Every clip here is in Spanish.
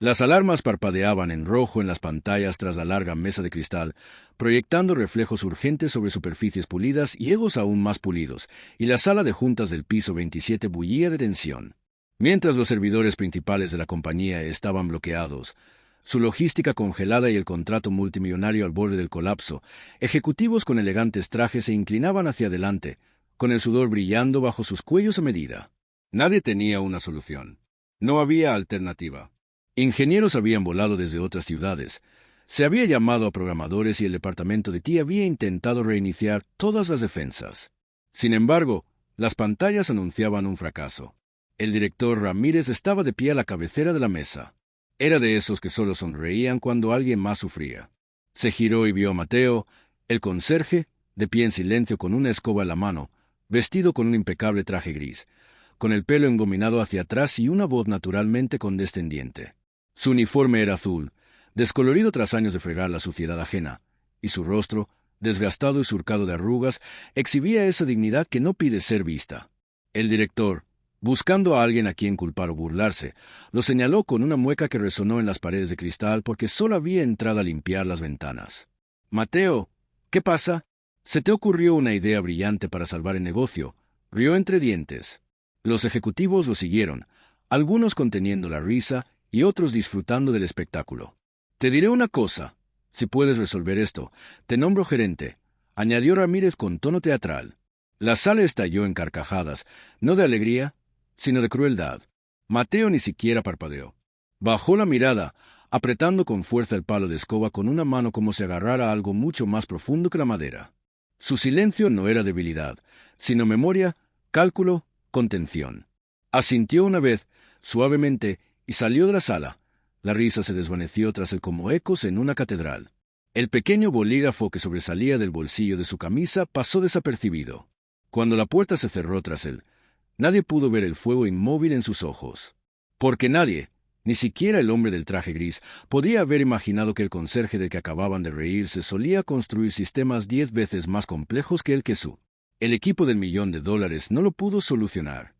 Las alarmas parpadeaban en rojo en las pantallas tras la larga mesa de cristal, proyectando reflejos urgentes sobre superficies pulidas y egos aún más pulidos, y la sala de juntas del piso 27 bullía de tensión. Mientras los servidores principales de la compañía estaban bloqueados, su logística congelada y el contrato multimillonario al borde del colapso, ejecutivos con elegantes trajes se inclinaban hacia adelante, con el sudor brillando bajo sus cuellos a medida. Nadie tenía una solución. No había alternativa. Ingenieros habían volado desde otras ciudades. Se había llamado a programadores y el departamento de TI había intentado reiniciar todas las defensas. Sin embargo, las pantallas anunciaban un fracaso. El director Ramírez estaba de pie a la cabecera de la mesa. Era de esos que solo sonreían cuando alguien más sufría. Se giró y vio a Mateo, el conserje, de pie en silencio con una escoba en la mano, vestido con un impecable traje gris, con el pelo engominado hacia atrás y una voz naturalmente condescendiente. Su uniforme era azul, descolorido tras años de fregar la suciedad ajena, y su rostro, desgastado y surcado de arrugas, exhibía esa dignidad que no pide ser vista. El director, buscando a alguien a quien culpar o burlarse, lo señaló con una mueca que resonó en las paredes de cristal porque solo había entrado a limpiar las ventanas. «Mateo, ¿qué pasa? Se te ocurrió una idea brillante para salvar el negocio», rió entre dientes. Los ejecutivos lo siguieron, algunos conteniendo la risa y otros disfrutando del espectáculo. «Te diré una cosa. Si puedes resolver esto, te nombro gerente», añadió Ramírez con tono teatral. La sala estalló en carcajadas, no de alegría, sino de crueldad. Mateo ni siquiera parpadeó. Bajó la mirada, apretando con fuerza el palo de escoba con una mano como si agarrara algo mucho más profundo que la madera. Su silencio no era debilidad, sino memoria, cálculo, contención. Asintió una vez, suavemente, y salió de la sala. La risa se desvaneció tras él como ecos en una catedral. El pequeño bolígrafo que sobresalía del bolsillo de su camisa pasó desapercibido. Cuando la puerta se cerró tras él, nadie pudo ver el fuego inmóvil en sus ojos. Porque nadie, ni siquiera el hombre del traje gris, podía haber imaginado que el conserje del que acababan de reírse solía construir sistemas 10 veces más complejos que el que el equipo del $1.000.000 no lo pudo solucionar.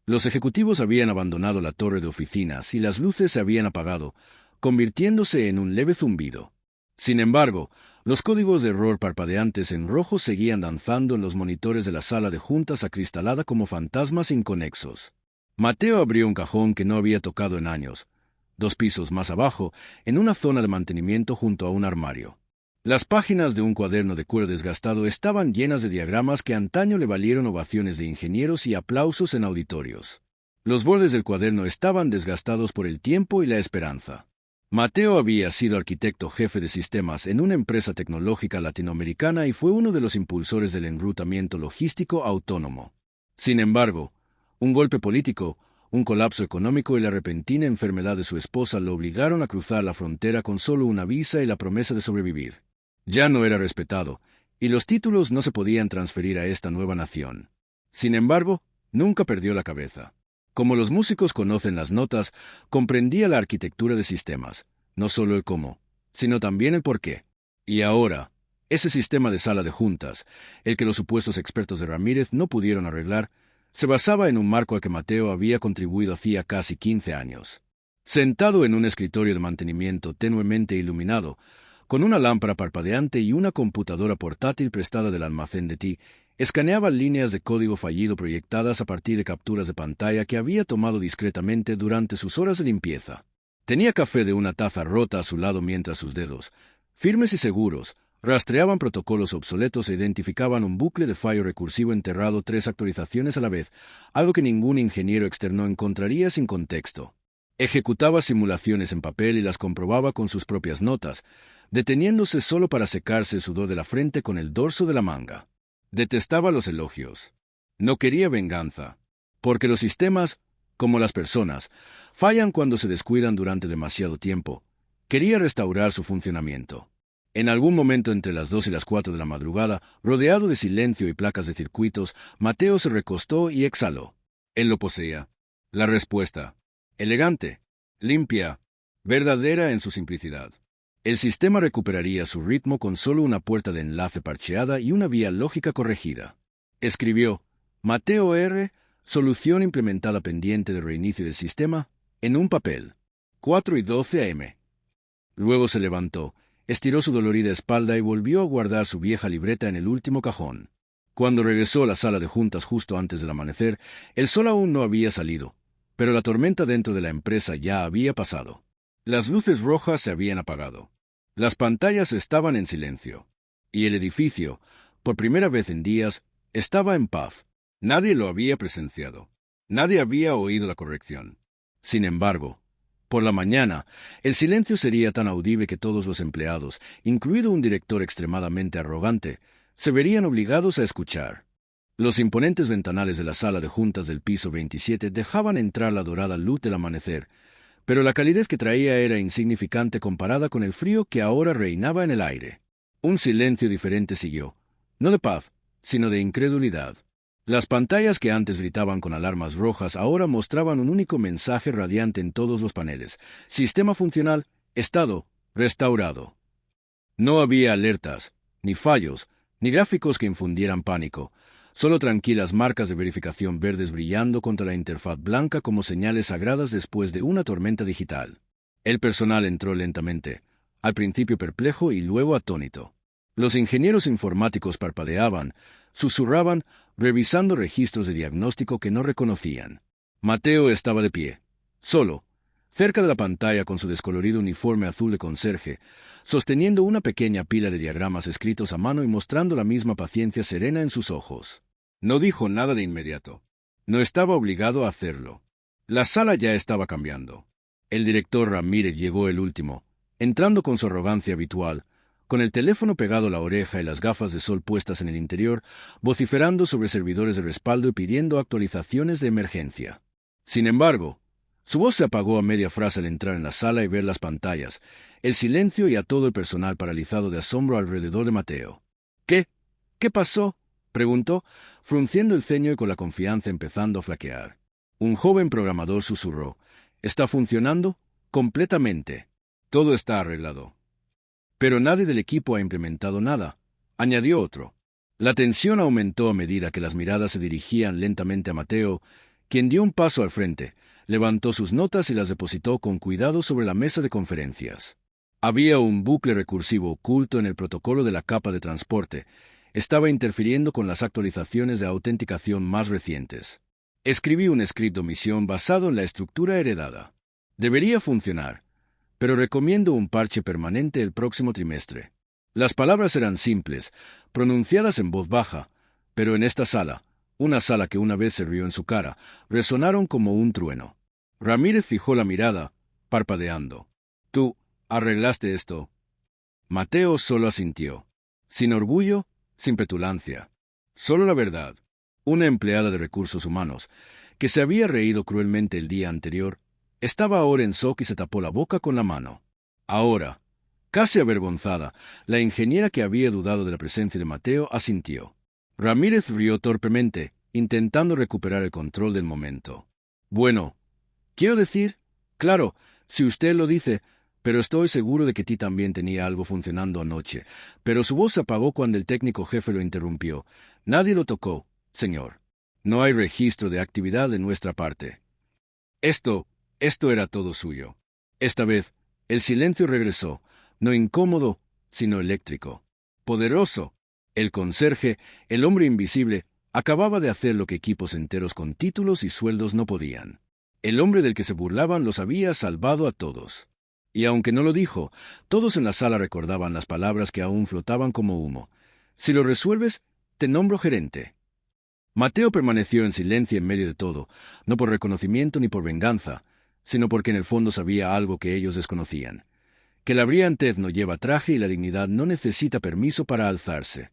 Los ejecutivos habían abandonado la torre de oficinas y las luces se habían apagado, convirtiéndose en un leve zumbido. Sin embargo, los códigos de error parpadeantes en rojo seguían danzando en los monitores de la sala de juntas acristalada como fantasmas inconexos. Mateo abrió un cajón que no había tocado en años, 2 pisos más abajo, en una zona de mantenimiento junto a un armario. Las páginas de un cuaderno de cuero desgastado estaban llenas de diagramas que antaño le valieron ovaciones de ingenieros y aplausos en auditorios. Los bordes del cuaderno estaban desgastados por el tiempo y la esperanza. Mateo había sido arquitecto jefe de sistemas en una empresa tecnológica latinoamericana y fue uno de los impulsores del enrutamiento logístico autónomo. Sin embargo, un golpe político, un colapso económico y la repentina enfermedad de su esposa lo obligaron a cruzar la frontera con solo una visa y la promesa de sobrevivir. Ya no era respetado, y los títulos no se podían transferir a esta nueva nación. Sin embargo, nunca perdió la cabeza. Como los músicos conocen las notas, comprendía la arquitectura de sistemas, no solo el cómo, sino también el por qué. Y ahora, ese sistema de sala de juntas, el que los supuestos expertos de Ramírez no pudieron arreglar, se basaba en un marco al que Mateo había contribuido hacía casi 15 años. Sentado en un escritorio de mantenimiento tenuemente iluminado, con una lámpara parpadeante y una computadora portátil prestada del almacén de TI, escaneaba líneas de código fallido proyectadas a partir de capturas de pantalla que había tomado discretamente durante sus horas de limpieza. Tenía café de una taza rota a su lado mientras sus dedos, firmes y seguros, rastreaban protocolos obsoletos e identificaban un bucle de fallo recursivo enterrado 3 actualizaciones a la vez, algo que ningún ingeniero externo encontraría sin contexto. Ejecutaba simulaciones en papel y las comprobaba con sus propias notas, deteniéndose solo para secarse el sudor de la frente con el dorso de la manga. Detestaba los elogios. No quería venganza, porque los sistemas, como las personas, fallan cuando se descuidan durante demasiado tiempo. Quería restaurar su funcionamiento. En algún momento entre las 2 y las 4 de la madrugada, rodeado de silencio y placas de circuitos, Mateo se recostó y exhaló. Él lo poseía. La respuesta. Elegante, limpia, verdadera en su simplicidad. El sistema recuperaría su ritmo con solo una puerta de enlace parcheada y una vía lógica corregida. Escribió, Mateo R., solución implementada pendiente de reinicio del sistema, en un papel. 4:12 a.m. Luego se levantó, estiró su dolorida espalda y volvió a guardar su vieja libreta en el último cajón. Cuando regresó a la sala de juntas justo antes del amanecer, el sol aún no había salido, pero la tormenta dentro de la empresa ya había pasado. Las luces rojas se habían apagado. Las pantallas estaban en silencio. Y el edificio, por primera vez en días, estaba en paz. Nadie lo había presenciado. Nadie había oído la corrección. Sin embargo, por la mañana, el silencio sería tan audible que todos los empleados, incluido un director extremadamente arrogante, se verían obligados a escuchar. Los imponentes ventanales de la sala de juntas del piso 27 dejaban entrar la dorada luz del amanecer, pero la calidez que traía era insignificante comparada con el frío que ahora reinaba en el aire. Un silencio diferente siguió, no de paz, sino de incredulidad. Las pantallas que antes gritaban con alarmas rojas ahora mostraban un único mensaje radiante en todos los paneles: sistema funcional, estado restaurado. No había alertas, ni fallos, ni gráficos que infundieran pánico, solo tranquilas marcas de verificación verdes brillando contra la interfaz blanca como señales sagradas después de una tormenta digital. El personal entró lentamente, al principio perplejo y luego atónito. Los ingenieros informáticos parpadeaban, susurraban, revisando registros de diagnóstico que no reconocían. Mateo estaba de pie, solo, cerca de la pantalla con su descolorido uniforme azul de conserje, sosteniendo una pequeña pila de diagramas escritos a mano y mostrando la misma paciencia serena en sus ojos. No dijo nada de inmediato. No estaba obligado a hacerlo. La sala ya estaba cambiando. El director Ramírez llegó el último, entrando con su arrogancia habitual, con el teléfono pegado a la oreja y las gafas de sol puestas en el interior, vociferando sobre servidores de respaldo y pidiendo actualizaciones de emergencia. Sin embargo, su voz se apagó a media frase al entrar en la sala y ver las pantallas, el silencio y a todo el personal paralizado de asombro alrededor de Mateo. ¿Qué? ¿Qué pasó?, preguntó, frunciendo el ceño y con la confianza empezando a flaquear. Un joven programador susurró: «¿Está funcionando? Completamente. Todo está arreglado». «Pero nadie del equipo ha implementado nada», añadió otro. La tensión aumentó a medida que las miradas se dirigían lentamente a Mateo, quien dio un paso al frente, levantó sus notas y las depositó con cuidado sobre la mesa de conferencias. Había un bucle recursivo oculto en el protocolo de la capa de transporte. Estaba interfiriendo con las actualizaciones de autenticación más recientes. Escribí un script de omisión basado en la estructura heredada. Debería funcionar, pero recomiendo un parche permanente el próximo trimestre. Las palabras eran simples, pronunciadas en voz baja, pero en esta sala, una sala que una vez se rió en su cara, resonaron como un trueno. Ramírez fijó la mirada, parpadeando. «¿Tú arreglaste esto?» Mateo solo asintió. Sin orgullo, sin petulancia. Solo la verdad. Una empleada de recursos humanos, que se había reído cruelmente el día anterior, estaba ahora en shock y se tapó la boca con la mano. Ahora, casi avergonzada, la ingeniera que había dudado de la presencia de Mateo asintió. Ramírez rió torpemente, intentando recuperar el control del momento. «Bueno, quiero decir, claro, si usted lo dice, pero estoy seguro de que ti también tenía algo funcionando anoche». Pero su voz se apagó cuando el técnico jefe lo interrumpió. «Nadie lo tocó, señor. No hay registro de actividad de nuestra parte. Esto era todo suyo». Esta vez, el silencio regresó, no incómodo, sino eléctrico. Poderoso. El conserje, el hombre invisible, acababa de hacer lo que equipos enteros con títulos y sueldos no podían. El hombre del que se burlaban los había salvado a todos. Y aunque no lo dijo, todos en la sala recordaban las palabras que aún flotaban como humo. «Si lo resuelves, te nombro gerente». Mateo permaneció en silencio en medio de todo, no por reconocimiento ni por venganza, sino porque en el fondo sabía algo que ellos desconocían: que la brillantez no lleva traje y la dignidad no necesita permiso para alzarse.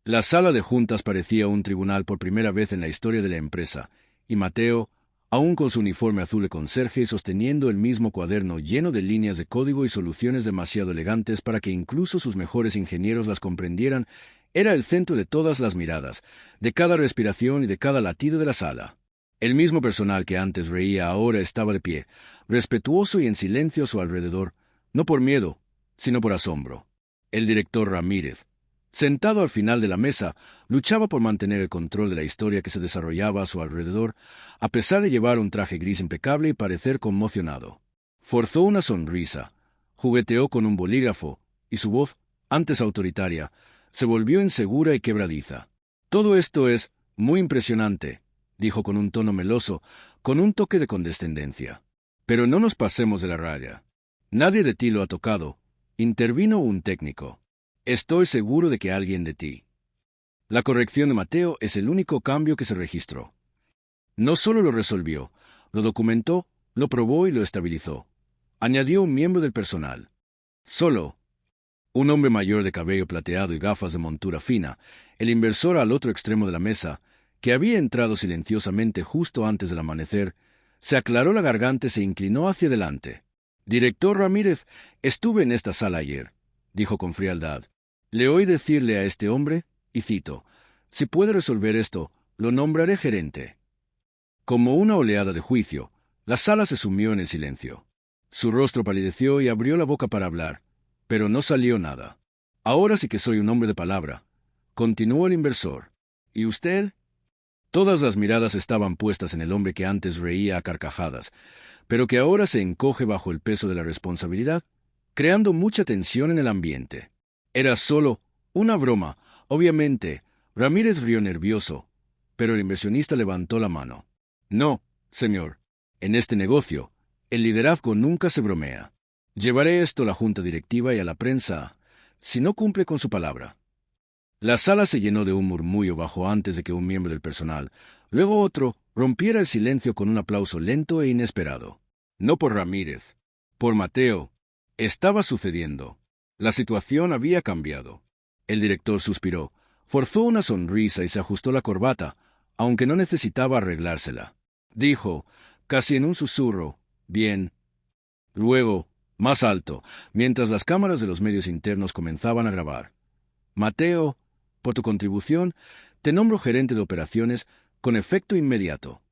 La sala de juntas parecía un tribunal por primera vez en la historia de la empresa, y Mateo, aún con su uniforme azul de conserje y sosteniendo el mismo cuaderno lleno de líneas de código y soluciones demasiado elegantes para que incluso sus mejores ingenieros las comprendieran, era el centro de todas las miradas, de cada respiración y de cada latido de la sala. El mismo personal que antes reía ahora estaba de pie, respetuoso y en silencio a su alrededor, no por miedo, sino por asombro. El director Ramírez, sentado al final de la mesa, luchaba por mantener el control de la historia que se desarrollaba a su alrededor, a pesar de llevar un traje gris impecable y parecer conmocionado. Forzó una sonrisa, jugueteó con un bolígrafo, y su voz, antes autoritaria, se volvió insegura y quebradiza. «Todo esto es muy impresionante», dijo con un tono meloso, con un toque de condescendencia. «Pero no nos pasemos de la raya. Nadie de ti lo ha tocado», intervino un técnico. «Estoy seguro de que alguien de ti». La corrección de Mateo es el único cambio que se registró. No solo lo resolvió, lo documentó, lo probó y lo estabilizó. Añadió un miembro del personal. Solo un hombre mayor de cabello plateado y gafas de montura fina, el inversor al otro extremo de la mesa, que había entrado silenciosamente justo antes del amanecer, se aclaró la garganta y se inclinó hacia adelante. «Director Ramírez, estuve en esta sala ayer», dijo con frialdad. «Le oí decirle a este hombre, y cito, si puede resolver esto, lo nombraré gerente». Como una oleada de juicio, la sala se sumió en el silencio. Su rostro palideció y abrió la boca para hablar, pero no salió nada. «Ahora sí que soy un hombre de palabra», continuó el inversor. «¿Y usted?» Todas las miradas estaban puestas en el hombre que antes reía a carcajadas, pero que ahora se encoge bajo el peso de la responsabilidad, creando mucha tensión en el ambiente. Era solo una broma, obviamente. Ramírez rió nervioso, pero el inversionista levantó la mano. «No, señor. En este negocio, el liderazgo nunca se bromea. Llevaré esto a la junta directiva y a la prensa, si no cumple con su palabra». La sala se llenó de un murmullo bajo antes de que un miembro del personal, luego otro, rompiera el silencio con un aplauso lento e inesperado. No por Ramírez, por Mateo. Estaba sucediendo. La situación había cambiado. El director suspiró, forzó una sonrisa y se ajustó la corbata, aunque no necesitaba arreglársela. Dijo, casi en un susurro, «Bien». Luego, más alto, mientras las cámaras de los medios internos comenzaban a grabar. «Mateo, por tu contribución, te nombro gerente de operaciones con efecto inmediato».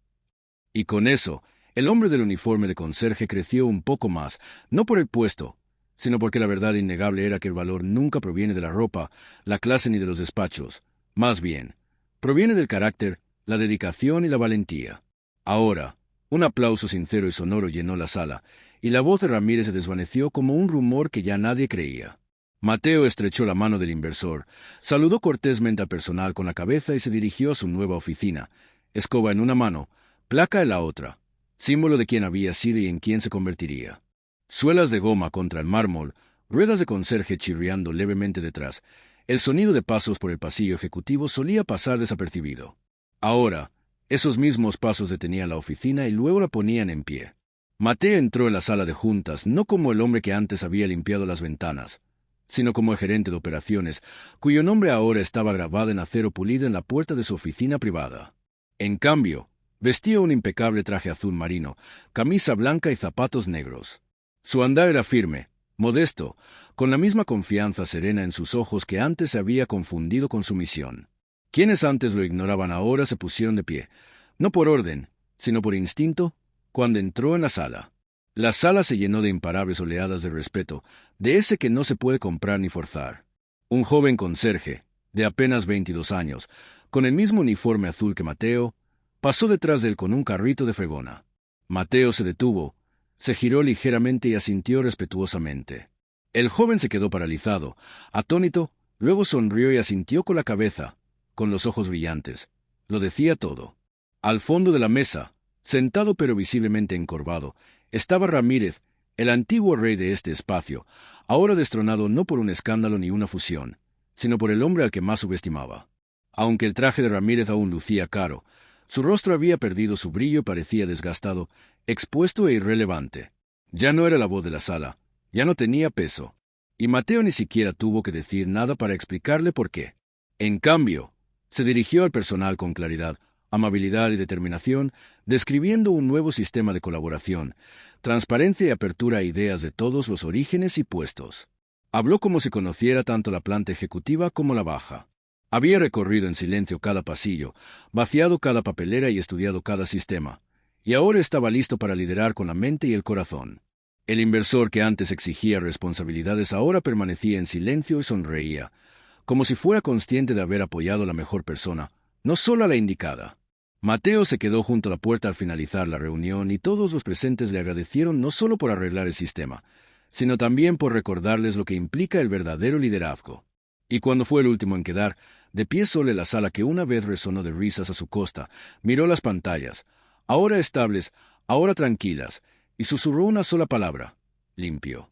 Y con eso, el hombre del uniforme de conserje creció un poco más, no por el puesto, sino porque la verdad innegable era que el valor nunca proviene de la ropa, la clase ni de los despachos. Más bien, proviene del carácter, la dedicación y la valentía. Ahora, un aplauso sincero y sonoro llenó la sala, y la voz de Ramírez se desvaneció como un rumor que ya nadie creía. Mateo estrechó la mano del inversor, saludó cortésmente al personal con la cabeza y se dirigió a su nueva oficina, escoba en una mano, placa en la otra, símbolo de quién había sido y en quién se convertiría. Suelas de goma contra el mármol, ruedas de conserje chirriando levemente detrás. El sonido de pasos por el pasillo ejecutivo solía pasar desapercibido. Ahora, esos mismos pasos detenían la oficina y luego la ponían en pie. Mateo entró en la sala de juntas no como el hombre que antes había limpiado las ventanas, sino como el gerente de operaciones, cuyo nombre ahora estaba grabado en acero pulido en la puerta de su oficina privada. En cambio, vestía un impecable traje azul marino, camisa blanca y zapatos negros. Su andar era firme, modesto, con la misma confianza serena en sus ojos que antes se había confundido con su misión. Quienes antes lo ignoraban ahora se pusieron de pie, no por orden, sino por instinto, cuando entró en la sala. La sala se llenó de imparables oleadas de respeto, de ese que no se puede comprar ni forzar. Un joven conserje, de apenas 22 años, con el mismo uniforme azul que Mateo, pasó detrás de él con un carrito de fregona. Mateo se detuvo, se giró ligeramente y asintió respetuosamente. El joven se quedó paralizado, atónito, luego sonrió y asintió con la cabeza, con los ojos brillantes. Lo decía todo. Al fondo de la mesa, sentado pero visiblemente encorvado, estaba Ramírez, el antiguo rey de este espacio, ahora destronado no por un escándalo ni una fusión, sino por el hombre al que más subestimaba. Aunque el traje de Ramírez aún lucía caro, su rostro había perdido su brillo y parecía desgastado, expuesto e irrelevante. Ya no era la voz de la sala, ya no tenía peso, y Mateo ni siquiera tuvo que decir nada para explicarle por qué. En cambio, se dirigió al personal con claridad, amabilidad y determinación, describiendo un nuevo sistema de colaboración, transparencia y apertura a ideas de todos los orígenes y puestos. Habló como si conociera tanto la planta ejecutiva como la baja. Había recorrido en silencio cada pasillo, vaciado cada papelera y estudiado cada sistema, y ahora estaba listo para liderar con la mente y el corazón. El inversor que antes exigía responsabilidades ahora permanecía en silencio y sonreía, como si fuera consciente de haber apoyado a la mejor persona, no solo a la indicada. Mateo se quedó junto a la puerta al finalizar la reunión y todos los presentes le agradecieron no solo por arreglar el sistema, sino también por recordarles lo que implica el verdadero liderazgo. Y cuando fue el último en quedar, de pie solo en la sala que una vez resonó de risas a su costa, miró las pantallas, ahora estables, ahora tranquilas, y susurró una sola palabra: limpio.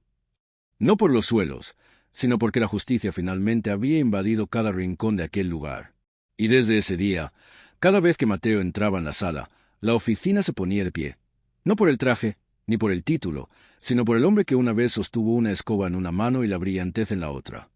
No por los suelos, sino porque la justicia finalmente había invadido cada rincón de aquel lugar. Y desde ese día, cada vez que Mateo entraba en la sala, la oficina se ponía de pie, no por el traje, ni por el título, sino por el hombre que una vez sostuvo una escoba en una mano y la brillantez en la otra.